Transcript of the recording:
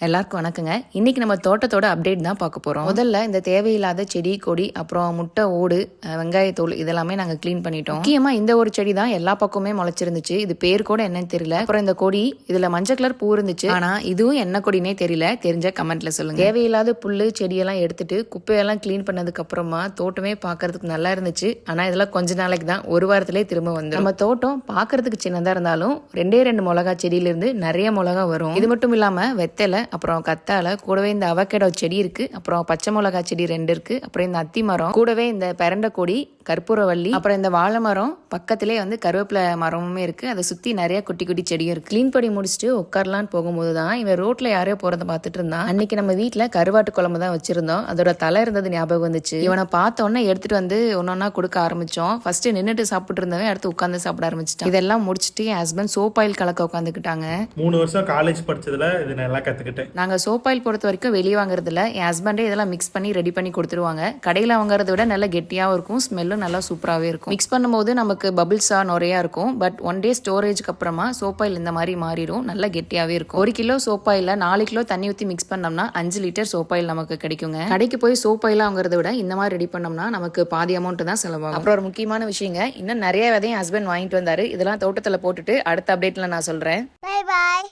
எல்லாருக்கும் வணக்கங்க. இன்னைக்கு நம்ம தோட்டத்தோட அப்டேட் தான் பார்க்க போறோம். முதல்ல இந்த தேவையில்லாத செடி கொடி அப்புறம் முட்டை ஓடு வெங்காயத்தோல் இதெல்லாமே நாங்க க்ளீன் பண்ணிட்டோம். முக்கியமா இந்த ஒரு செடி தான் எல்லா பக்கமே முளைச்சிருந்துச்சு. இது பேர் கூட என்னன்னு தெரியல. அப்புறம் இந்த கொடி இதுல மஞ்சள் கலர் பூ இருந்துச்சு. ஆனா இதுவும் என்ன கொடினே தெரியல. தெரிஞ்ச கமெண்ட்ல சொல்லுங்க. தேவையில்லாத புல்லு செடியெல்லாம் எடுத்துட்டு குப்பையெல்லாம் க்ளீன் பண்ணதுக்கு அப்புறமா தோட்டமே பார்க்கறதுக்கு நல்லா இருந்துச்சு. ஆனா இதெல்லாம் கொஞ்ச நாளைக்கு தான், ஒரு வாரத்திலே திரும்ப வந்து நம்ம தோட்டம் பார்க்கறதுக்கு சின்னதா இருந்தாலும் 2 மிளகா செடியில இருந்து நிறைய மிளகா வரும். இது மட்டும் இல்லாம வெத்தலை அப்புறம் கத்தாழை கூடவே இந்த அவகேடோ செடி இருக்கு. அப்புறம் பச்சை மிளகா செடி 2 இருக்கு. அப்புறம் இந்த அத்தி மரம் கூடவே இந்த பெரண்ட கொடி கற்பூரவள்ளி அப்புறம் இந்த வாழை மரம் பக்கத்திலே வந்து கருவேப்பிலை மரமுமே இருக்கு. அதை சுத்தி நிறைய குட்டி குட்டி செடியும் இருக்கு. க்ளீன் பண்ணி முடிச்சுட்டு உட்காரலான்னு போகும்போது தான் இவன் ரோட்ல யாரையோ போறதை பார்த்துட்டு இருந்தான். அன்னைக்கு நம்ம வீட்டுல கருவாட்டு குழம்பு தான் வச்சிருந்தோம். அதோட தலை இருந்தது ஞாபகம் வந்துச்சு. இவனை பார்த்த உடனே எடுத்துட்டு வந்து ஒன்னொன்னா கொடுக்க ஆரம்பிச்சோம். ஃபர்ஸ்ட் நின்றுட்டு சாப்பிட்டு இருந்தவன் அடுத்து உட்காந்து சாப்பிட ஆரம்பிச்சிட்டான். இதெல்லாம் முடிச்சுட்டு என் ஹஸ்பண்ட் சோப் ஆயில் கலக்க உட்காந்துக்கிட்டாங்க. 3 வருஷம் காலேஜ் படிச்சதுல இது நல்லா கத்துக்கிட்டேன். நாங்க சோப் ஆயில் பொறுத்த வரைக்கும் வெளியே வாங்குறதுல என் ஹஸ்பண்டே இதெல்லாம் மிக்ஸ் பண்ணி ரெடி பண்ணி கொடுத்துருவாங்க. கடையில வாங்குறத விட நல்லா கெட்டியாவும் இருக்கும், ஸ்மெல்லும் நல்லா சூப்பராகவே இருக்கும். மிக்ஸ் பண்ணும்போது நமக்கு பபிள்ஸா நிறையா இருக்கும். பட் 1 டே ஸ்டோரேஜ்க்கு அப்புறமா சோப் ஆயில் இந்த மாதிரி மாறிடும், நல்லா கெட்டியாவே இருக்கும். 1 கிலோ சோப் ஆயில 4 கிலோ தண்ணி ஊற்றி மிக்ஸ் பண்ணோம்னா 5 லிட்டர் சோப் ஆயில் நமக்கு கிடைக்குங்க. கடைக்கு போய் சோப் ஆயில் வாங்குறத விட இந்த மாதிரி ரெடி பண்ணோம்னா நமக்கு பாதி அமௌண்ட் தான் செலவாகும். அப்புறம் ஒரு முக்கியமான விஷயங்க, இன்னும் நிறைய விதையும் ஹஸ்பண்ட் வாங்கிட்டு வந்தாரு. இதெல்லாம் தோட்டத்தில் போட்டுட்டு அடுத்த அப்டேட்ல நான் சொல்றேன். Bye bye.